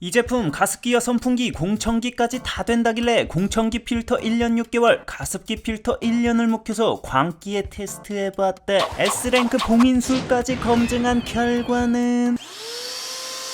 이 제품 가습기와 선풍기, 공청기까지 다 된다길래 공청기 필터 1년 6개월, 가습기 필터 1년을 묵혀서 광기에 테스트해봤다. S랭크 봉인술까지 검증한 결과는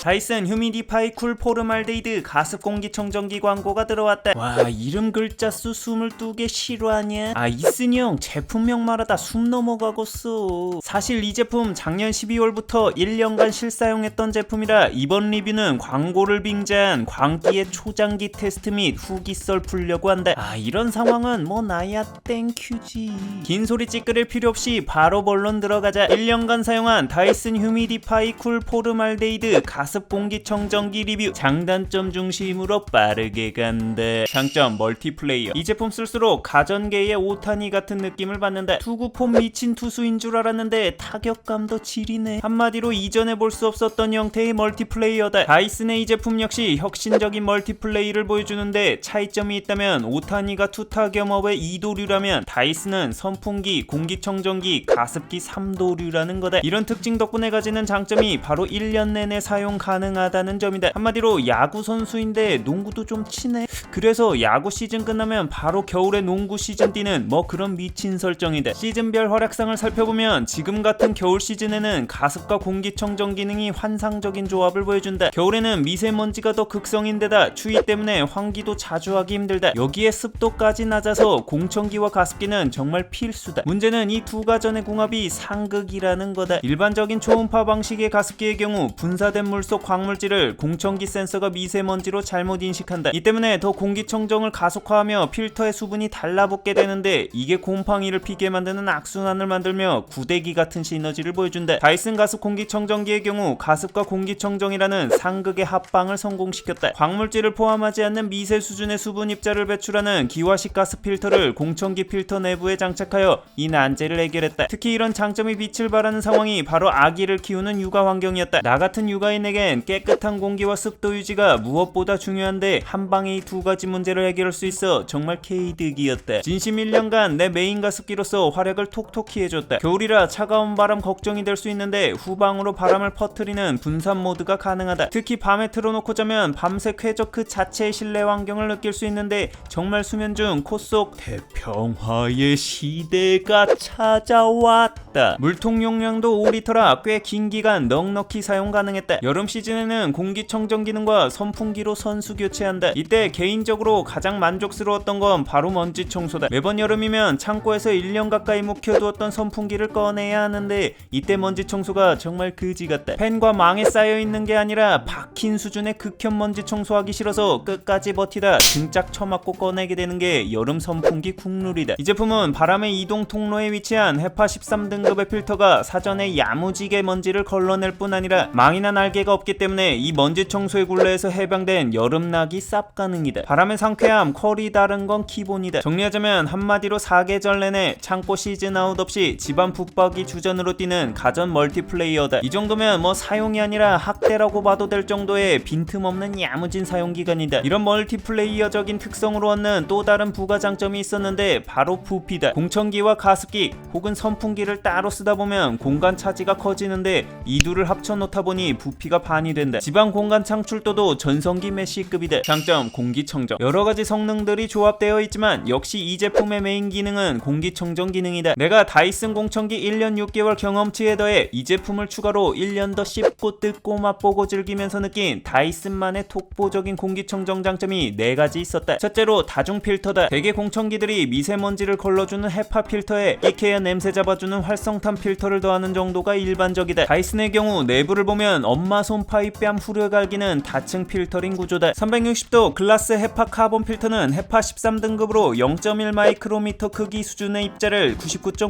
다이슨 휴미디파이 쿨 포르말데이드 가습 공기청정기 광고가 들어왔다. 와, 이름 글자 수 22개 실화냐? 아, 이슨형 제품명 말하다 숨 넘어가겠어. 사실 이 제품 작년 12월부터 1년간 실사용했던 제품이라 이번 리뷰는 광고를 빙자한 광기의 초장기 테스트 및 후기 썰 풀려고 한다. 아, 이런 상황은 뭐 나야 땡큐지. 긴 소리 찌끄릴 필요 없이 바로 본론 들어가자. 1년간 사용한 다이슨 휴미디파이 쿨 포르말데이드 가습 공기청정기 리뷰. 장단점 중심으로 빠르게 간다. 장점 멀티플레이어. 이 제품 쓸수록 가전계의 오타니 같은 느낌을 받는다. 투구폼 미친 투수인 줄 알았는데 타격감도 지리네. 한마디로 이전에 볼 수 없었던 형태의 멀티플레이어다. 다이슨의 이 제품 역시 혁신적인 멀티플레이를 보여주는데 차이점이 있다면 오타니가 투타 겸업의 2도류라면 다이슨은 선풍기, 공기청정기, 가습기 3도류라는 거다. 이런 특징 덕분에 가지는 장점이 바로 1년 내내 사용 가능하다는 점이다. 한마디로 야구 선수인데 농구도 좀 치네. 그래서 야구 시즌 끝나면 바로 겨울에 농구 시즌 뛰는 뭐 그런 미친 설정이다. 시즌별 활약상을 살펴보면 지금 같은 겨울 시즌에는 가습과 공기청정 기능이 환상적인 조합을 보여준다. 겨울에는 미세먼지가 더 극성인데다 추위 때문에 환기도 자주 하기 힘들다. 여기에 습도까지 낮아서 공청기와 가습기는 정말 필수다. 문제는 이 두 가전의 궁합이 상극이라는 거다. 일반적인 초음파 방식의 가습기의 경우 분사된 물 속 광물질을 공청기 센서가 미세먼지로 잘못 인식한다. 이 때문에 더 공기청정을 가속화하며 필터의 수분이 달라붙게 되는데 이게 곰팡이를 피게 만드는 악순환을 만들며 구데기 같은 시너지를 보여준다. 다이슨 가습 공기청정기의 경우 가습과 공기청정이라는 상극의 합방을 성공시켰다. 광물질을 포함하지 않는 미세 수준의 수분 입자를 배출하는 기화식 가습 필터를 공청기 필터 내부에 장착하여 이 난제를 해결했다. 특히 이런 장점이 빛을 발하는 상황이 바로 아기를 키우는 육아 환경이었다. 나 같은 육아인에겐 깨끗한 공기와 습도 유지가 무엇보다 중요한데 한방에 이 두 가지 문제를 해결할 수 있어 정말 개이득이었다. 진심 1년간 내 메인 가습기로서 활약을 톡톡히 해줬다. 겨울이라 차가운 바람 걱정이 될 수 있는데 후방으로 바람을 퍼뜨리는 분산 모드가 가능하다. 특히 밤에 틀어놓고 자면 밤새 쾌적 그 자체의 실내 환경을 느낄 수 있는데 정말 수면 중 코 속 대평화의 시대가 찾아왔다. 물통 용량도 5리터라 꽤 긴 기간 넉넉히 사용 가능했다. 여름 시즌에는 공기청정 기능과 선풍기로 선수 교체한다. 이때 개인적으로 가장 만족스러웠던 건 바로 먼지 청소다. 매번 여름이면 창고에서 1년 가까이 묵혀두었던 선풍기를 꺼내야 하는데 이때 먼지 청소가 정말 그지 같다. 팬과 망에 쌓여있는 게 아니라 박힌 수준의 극혐 먼지 청소하기 싫어서 끝까지 버티다 등짝 쳐맞고 꺼내게 되는 게 여름 선풍기 국룰이다. 이 제품은 바람의 이동 통로에 위치한 헤파 13등급의 필터가 사전에 야무지게 먼지를 걸러낼 뿐 아니라 망이나 날개가 없기 때문에 이 먼지 청소의 굴레에서 해방된 여름나기 쌉 가능이다. 바람의 상쾌함, 퀄이 다른 건 기본이다. 정리하자면 한마디로 사계절 내내 창고 시즌 아웃 없이 집안 붙박이 주전으로 뛰는 가전 멀티플레이어다. 이 정도면 뭐 사용이 아니라 학대라고 봐도 될 정도의 빈틈없는 야무진 사용기간이다. 이런 멀티플레이어적인 특성으로 얻는 또 다른 부가 장점이 있었는데 바로 부피다. 공청기와 가습기 혹은 선풍기를 따로 쓰다 보면 공간 차지가 커지는데 이 둘을 합쳐놓다 보니 부피가 반이 된다. 지방 공간 창출도도 전성기 메시급이다. 장점 공기청정. 여러가지 성능들이 조합되어 있지만 역시 이 제품의 메인 기능은 공기청정 기능이다. 내가 다이슨 공청기 1년 6개월 경험치에 더해 이 제품을 추가로 1년 더 씹고 뜯고 맛보고 즐기면서 느낀 다이슨만의 독보적인 공기청정 장점이 4가지 있었다. 첫째로 다중 필터다. 대개 공청기들이 미세먼지를 걸러주는 헤파 필터에 이케아 냄새 잡아주는 활성탄 필터를 더하는 정도가 일반적이다. 다이슨의 경우 내부를 보면 엄마 손파이 뺨 후려갈기는 다층 필터링 구조다. 360도 글라스 헤파 카본 필터는 헤파 13등급으로 0.1 마이크로미터 크기 수준의 입자를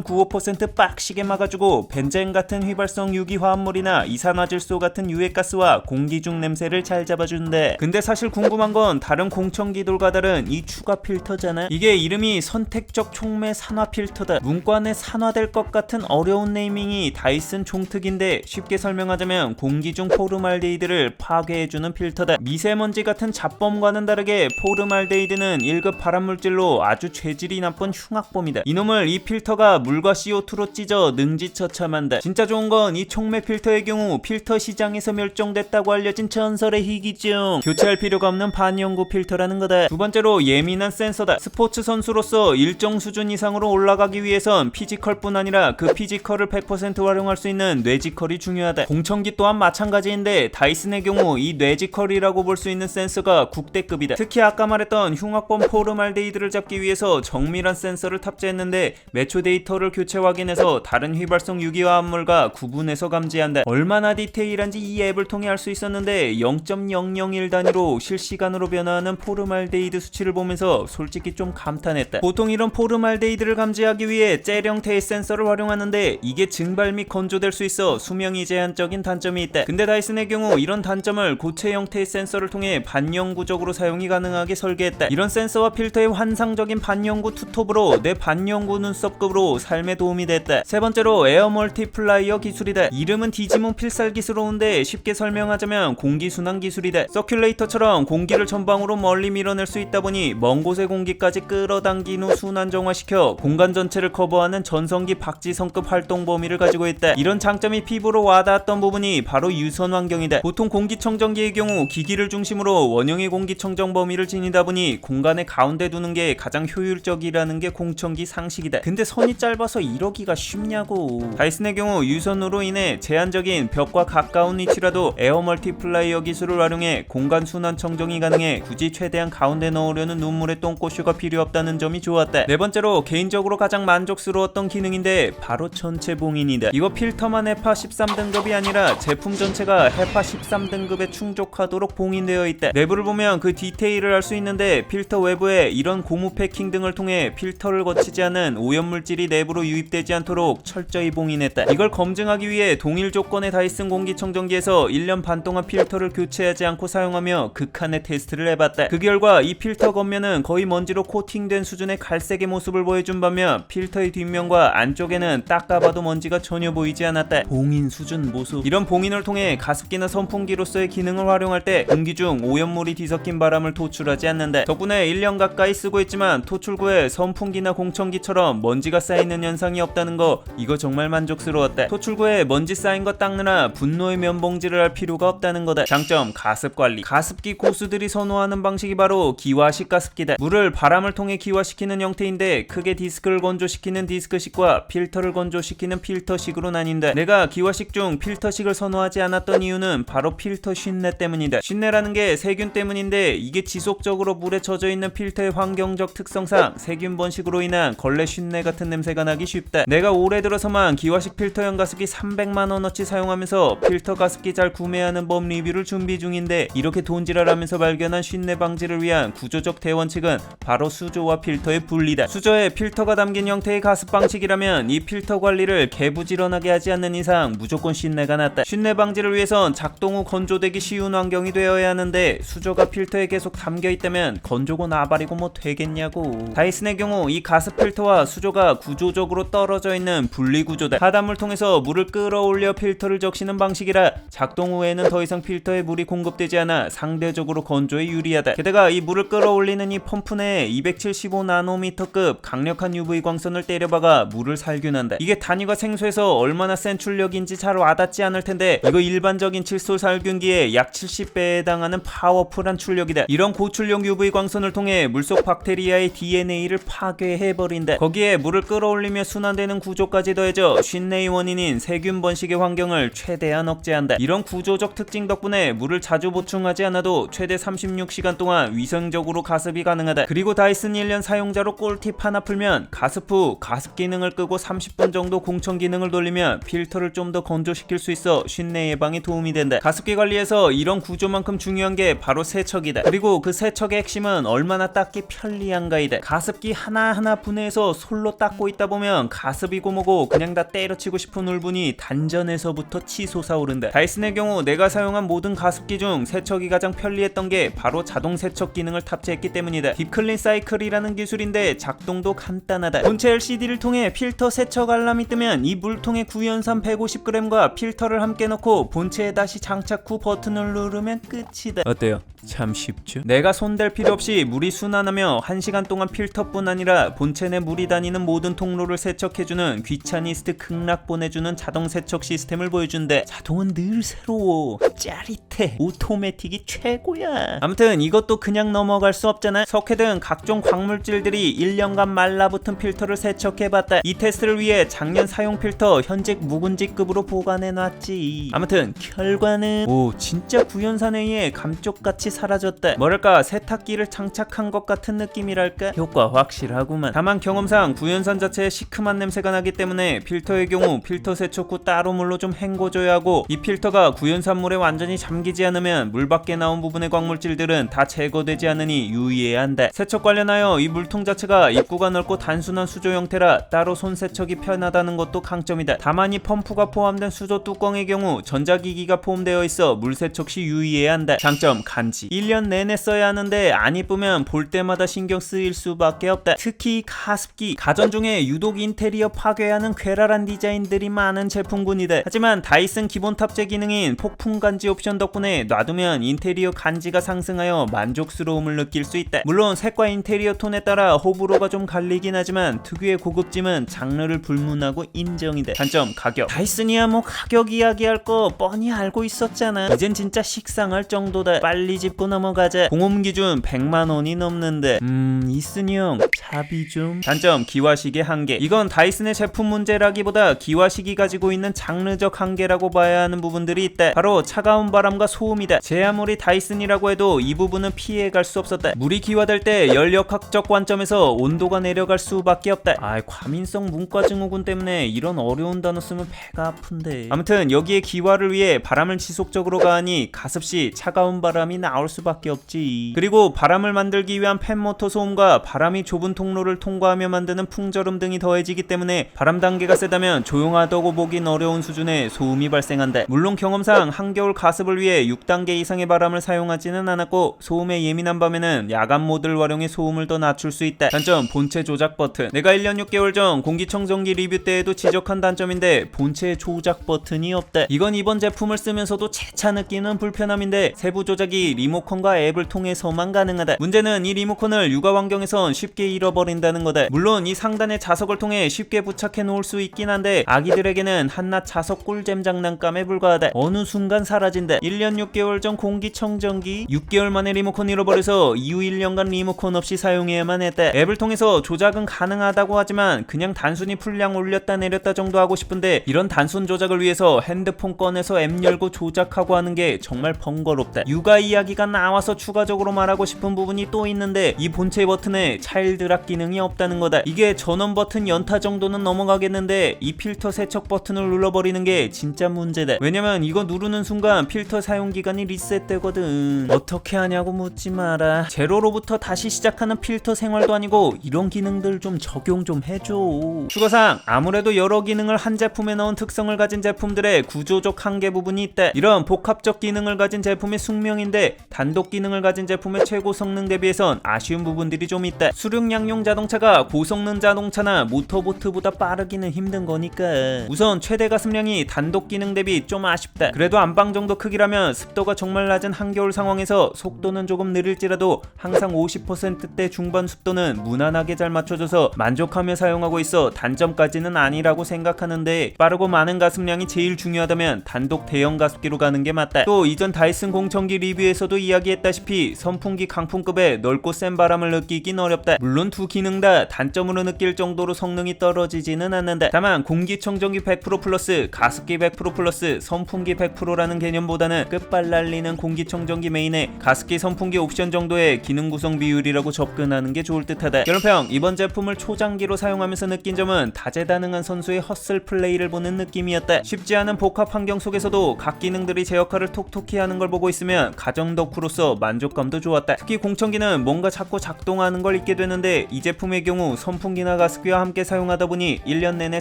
99.95% 빡시게 막아주고 벤젠 같은 휘발성 유기화합물이나 이산화질소 같은 유해가스와 공기 중 냄새를 잘 잡아주는데, 근데 사실 궁금한 건 다른 공청기들과 다른 이 추가 필터잖아. 이게 이름이 선택적 촉매 산화 필터다. 문과 내 산화될 것 같은 어려운 네이밍이 다이슨 종특인데 쉽게 설명하자면 공기 중 포르말데이드를 파괴해주는 필터다. 미세먼지 같은 잡범과는 다르게 포름알데히드는 1급 발암물질로 아주 죄질이 나쁜 흉악범이다. 이놈을 이 필터가 물과 CO2로 찢어 능지처참한다. 진짜 좋은 건 이 촉매 필터의 경우 필터 시장에서 멸종됐다고 알려진 전설의 희귀종, 교체할 필요가 없는 반영구 필터라는 거다. 두 번째로 예민한 센서다. 스포츠 선수로서 일정 수준 이상으로 올라가기 위해선 피지컬뿐 아니라 그 피지컬을 100% 활용할 수 있는 뇌지컬이 중요하다. 공청기 또한 마찬가지인데 다이슨의 경우 이 뇌지컬이라고 볼 수 있는 센서가 국대급이다. 특히 아까 말했던 흉악범 포름알데히드를 잡기 위해서 정밀한 센서를 탑재했는데 매초 데이터를 교체 확인해서 다른 휘발성 유기화합물과 구분해서 감지한다. 얼마나 디테일한지 이 앱을 통해 알 수 있었는데 0.001 단위로 실시간으로 변화하는 포름알데히드 수치를 보면서 솔직히 좀 감탄했다. 보통 이런 포름알데히드를 감지하기 위해 젤 형태의 센서를 활용하는데 이게 증발 및 건조될 수 있어 수명이 제한적인 단점이 있다. 근데 다이슨의 경우 이런 단점을 고체 형태의 센서를 통해 반영구적으로 사용이 가능하게 설계했다. 이런 센서와 필터의 환상적인 반영구 투톱으로 내 반영구 눈썹급으로 삶에 도움이 됐다. 세 번째로 에어 멀티플라이어 기술이다. 이름은 디지몬 필살 기술로운데 쉽게 설명하자면 공기순환 기술이다. 서큘레이터처럼 공기를 전방으로 멀리 밀어낼 수 있다 보니 먼 곳의 공기까지 끌어당긴 후 순환정화시켜 공간 전체를 커버하는 전성기 박지성급 활동 범위를 가지고 있다. 이런 장점이 피부로 와닿았던 부분이 바로 유선 환경이다. 보통 공기청정기의 경우 기기를 중심으로 원형의 공기청정 범위를 지니다 보니 공간의 가운데 두는 게 가장 효율적이라는 게 공청기 상식이다. 근데 선이 짧아서 이러기가 쉽냐고. 다이슨의 경우 유선으로 인해 제한적인 벽과 가까운 위치라도 에어 멀티플라이어 기술을 활용해 공간 순환 청정이 가능해 굳이 최대한 가운데 넣으려는 눈물의 똥꼬쇼가 필요 없다는 점이 좋았다. 네 번째로 개인적으로 가장 만족스러웠던 기능인데 바로 전체 봉인이다. 이거 필터만 헤파 13등급이 아니라 제품 전체가 헤파 13등급에 충족하도록 봉인되어 있다. 내부를 보면 그 디테일을 알 수 있는데 필터 외부에 이런 고무 패킹 등을 통해 필터를 거치지 않은 오염물질이 내부로 유입되지 않도록 철저히 봉인했다. 이걸 검증하기 위해 동일 조건의 다이슨 공기청정기에서 1년 반 동안 필터를 교체하지 않고 사용하며 극한의 테스트를 해봤다. 그 결과 이 필터 겉면은 거의 먼지로 코팅된 수준의 갈색의 모습을 보여준 반면 필터의 뒷면과 안쪽에는 닦아봐도 먼지가 전혀 보이지 않았다. 봉인 수준 모습. 이런 봉인을 통해 가습기나 선풍기로서의 기능을 활용할 때 공기 중 오염물이 뒤섞인 바람을 도출하지 않는다. 덕분에 1년 가까이 쓰고 있지만 토출 후에 선풍기나 공청기처럼 먼지가 쌓이는 현상이 없다는 거, 이거 정말 만족스러웠다. 토출 후에 먼지 쌓인 거 닦느라 분노의 면봉질을 할 필요가 없다는 거다. 장점, 가습 관리. 가습기 고수들이 선호하는 방식이 바로 기화식 가습기다. 물을 바람을 통해 기화시키는 형태인데 크게 디스크를 건조시키는 디스크식과 필터를 건조시키는 필터식으로 나뉜다. 내가 기화식 중 필터식을 선호하지 않았던 이유는 바로 필터 쉰내 때문이다. 쉰내라는 게 세균 때문인데 이게 지속적으로 물에 젖어 있는 필터의 환경적 특성상 세균 번식으로 인한 걸레 쉰내 같은 냄새가 나기 쉽다. 내가 올해 들어서만 기화식 필터형 가습기 300만원어치 사용하면서 필터 가습기 잘 구매하는 법 리뷰를 준비 중인데 이렇게 돈지랄하면서 발견한 쉰내 방지를 위한 구조적 대원칙은 바로 수조와 필터의 분리다. 수조에 필터가 담긴 형태의 가습 방식이라면 이 필터 관리를 개부지런하게 하지 않는 이상 무조건 쉰내가 났다. 쉰내 방지를 위해선 작동 후 건조되기 쉬운 환경이 되어야 하는데 수조가 필터에 계속 담겨 있다면 건조고 나발이고 뭐 되겠냐고. 다이슨의 경우 이 가습 필터와 수조가 구조적으로 떨어져 있는 분리 구조다. 하단물 통해서 물을 끌어올려 필터를 적시는 방식이라 작동 후에는 더 이상 필터에 물이 공급되지 않아 상대적으로 건조에 유리하다. 게다가 이 물을 끌어올리는 이 펌프 내에 275나노미터급 강력한 UV 광선을 때려박아 물을 살균한다. 이게 단위가 생소해서 얼마나 센 출력인지 잘 와닿지 않을 텐데 이거 일반적인 칠소 살균기의 약 70배에 해당하는 파워풀한 출력이다. 이런 고출력 UV 광선을 통해 물속 박테리아의 DNA를 파괴해버린다. 거기에 물을 끌어올리며 순환되는 구조까지 더해져 쉰내의 원인인 세균 번식의 환경을 최대한 억제한다. 이런 구조적 특징 덕분에 물을 자주 보충하지 않아도 최대 36시간 동안 위생적으로 가습이 가능하다. 그리고 다이슨 1년 사용자로 꿀팁 하나 풀면 가습 후 가습 기능을 끄고 30분 정도 공청 기능을 돌리면 필터를 좀 더 건조시킬 수 있어 쉰내 예방에 도움이 된다. 가습기 관리에서 이런 구조만큼 중요한 게 바로 세척이다. 그리고 그 세척의 핵심은 얼마나 닦기 편리한가이다. 가습기 하나하나 분해해서 솔로 닦고 있다 보면 가습이고 뭐고 그냥 다 때려치고 싶은 울분이 단전에서부터 치솟아오른다. 다이슨의 경우 내가 사용한 모든 가습기 중 세척이 가장 편리했던 게 바로 자동 세척 기능을 탑재했기 때문이다. 딥클린 사이클이라는 기술인데 작동도 간단하다. 본체 LCD를 통해 필터 세척 알람이 뜨면 이 물통에 구연산 150g과 필터를 함께 넣고 본체에 다시 장착 후 버튼을 누르면 끝이다. 어때요? 참 쉽죠. 내가 손댈 필요 없이 물이 순환하며 1시간 동안 필터뿐 아니라 본체 내 물이 다니는 모든 통로를 세척해주는 귀차니스트 극락 보내주는 자동 세척 시스템을 보여준대. 자동은 늘 새로워, 짜릿해, 오토매틱이 최고야. 아무튼 이것도 그냥 넘어갈 수 없잖아. 석회 등 각종 광물질들이 1년간 말라붙은 필터를 세척해봤다. 이 테스트를 위해 작년 사용 필터 현직 묵은지급으로 보관해놨지. 아무튼 결과는 오, 진짜 구연산에 의해 감쪽같이 사라졌다. 뭐랄까 세탁기를 장착한 것 같은 느낌이랄까. 효과 확실하구만. 다만 경험상 구연산 자체에 시큼한 냄새가 나기 때문에 필터의 경우 필터 세척 후 따로 물로 좀 헹궈줘야 하고, 이 필터가 구연산물에 완전히 잠기지 않으면 물 밖에 나온 부분의 광물질들은 다 제거되지 않으니 유의해야 한다. 세척 관련하여 이 물통 자체가 입구가 넓고 단순한 수조 형태라 따로 손 세척이 편하다는 것도 강점이다. 다만 이 펌프가 포함된 수조 뚜껑의 경우 전자기기가 포함되어 있어 물 세척 시 유의해야 한다. 장점 간지. 1년 내내 써야 하는데 안 이쁘면 볼 때마다 신경 쓰일 수밖에 없다. 특히 가습기. 가전 중에 유독 인테리어 파괴하는 괴랄한 디자인들이 많은 제품군이다. 하지만 다이슨 기본 탑재 기능인 폭풍 간지 옵션 덕분에 놔두면 인테리어 간지가 상승하여 만족스러움을 느낄 수 있다. 물론 색과 인테리어 톤에 따라 호불호가 좀 갈리긴 하지만 특유의 고급짐은 장르를 불문하고 인정이다. 단점 가격. 다이슨이야 뭐 가격 이야기할 거 뻔히 알고 있었잖아. 이젠 진짜 식상할 정도다. 빨리 짚고 넘어가자. 공홈 기준 100만원이 넘는데 이슨이 형 자비 좀. 단점 기화식의 한계. 이건 다이슨의 제품 문제라기보다 기화식이 가지고 있는 장르적 한계라고 봐야 하는 부분들이 있다. 바로 차가운 바람과 소음이다. 제 아무리 다이슨이라고 해도 이 부분은 피해갈 수 없었다. 물이 기화될 때 연력학적 관점에서 온도가 내려갈 수밖에 없다. 과민성 문과 증후군 때문에 이런 어려운 단어 쓰면 배가 아픈데. 아무튼 여기에 기화를 위해 바람을 지속적으로 가하니 가습시 차가운 바람이 나올 수밖에 없지. 그리고 바람을 만들기 위한 팬모터 소음과 바람이 좁은 통로를 통과하며 만드는 풍절음 등이 더해지기 때문에 바람 단계가 세다면 조용하다고 보긴 어려운 수준의 소음이 발생한다. 물론 경험상 한겨울 가습을 위해 6단계 이상의 바람을 사용하지는 않았고, 소음에 예민한 밤에는 야간 모드를 활용해 소음을 더 낮출 수 있다. 단점 본체 조작 버튼. 내가 1년 6개월 전 공기청정기 리뷰 때에도 지적한 단점인데 본체 조작 버튼이 없다. 이건 이번 제품을 쓰면서도 재차 느끼는 불편함인데 세부 조작이 리모컨과 앱을 통해서만 가능하다. 문제는 이 리모컨을 육아 환경에선 쉽게 잃어버린다는 거다. 물론 이 상단의 자석을 통해 쉽게 부착해 놓을 수 있긴 한데 아기들에게는 한낱 자석 꿀잼 장난감에 불과하다. 어느 순간 사라진다. 1년 6개월 전 공기청정기 6개월 만에 리모컨 잃어버려서 이후 1년간 리모컨 없이 사용해야만 했다. 앱을 통해서 조작은 가능하다고 하지만 그냥 단순히 풀량 올렸다 내렸다 정도 하고 싶은데 이런 단순 조작을 위해서 핸드폰 꺼내서 앱 열고 조작하고 하는 게 정말 번거롭다. 육아 이야기가 나와서 추가적으로 말하고 싶은 부분이 또 있는데 이 본체 버튼에 차일드락 기능이 없다는 거다. 이게 전원 버튼 연타 정도는 넘어가겠는데 이 필터 세척 버튼을 눌러버리는 게 진짜 문제다. 왜냐면 이거 누르는 순간 필터 사용 기간이 리셋되거든. 어떻게 하냐고 묻지 마라. 제로로부터 다시 시작하는 필터 생활도 아니고 이런 기능들 좀 적용 좀 해줘. 추가사항. 아무래도 여러 기능을 한 제품에 넣은 특성을 가진 제품들의 구조적 한계 부분이 있다. 이런 복합적 기능을 가진 제품의 숙명인데 단독 기능을 가진 제품의 최고 성능 대비해선 아쉬운 부분들이 좀 있다. 수륙양용 자동차가 고성능 자동차나 모터보트보다 빠르기는 힘든 거니까. 우선 최대 가습량이 단독 기능 대비 좀 아쉽다. 그래도 안방 정도 크기라면 습도가 정말 낮은 한겨울 상황에서 속도는 조금 느릴지라도 항상 50%대 중반 습도는 무난하게 잘 맞춰줘서 만족하며 사용하고 있어 단점까지는 아니라고 생각하는데, 빠르고 많은 가습량이 제일 중요하다면 단독 대형 가습기로 가는 게 맞다. 또 이전 다이슨 공청기 리뷰에서도 이야기했다시피 선풍기 강풍급의 넓고 센 바람을 느끼긴 어렵다. 물론 두 기능 다 단점으로 느낄 정도로 성능이 떨어지지는 않는다. 다만 공기청정기 100% 플러스 가습기 100% 플러스 선풍기 100%라는 개념보다는 끝발날리는 공기청정기 메인에 가습기 선풍기 옵션 정도의 기능 구성 비율이라고 접근하는 게 좋을 듯하다. 결론평. 이번 제품을 초장기로 사용하면서 느낀 점은 다재다능한 선수의 헛슬 플레이를 보는 느낌이었다. 쉽지 않은 복합 환경 속에서도 각 기능들이 제 역할을 톡톡히 하는 걸 보고 있으면 가정 덕후로서 만족감도 좋았다. 특히 공청기는 뭔가 자꾸 작동하는 걸 잊게 되는데 이 제품의 경우 선풍기나 가습기와 함께 사용하다 보니 1년 내내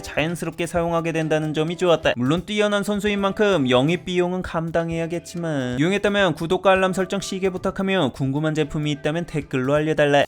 자연스럽게 사용하게 된다는 점이 좋았다. 물론 뛰어난 선수인 만큼 영입 비용은 감당해야겠지만, 이용했다면 구독과 알람 설정 시계 부탁하며 궁금한 제품이 있다면 댓글로 알려달라.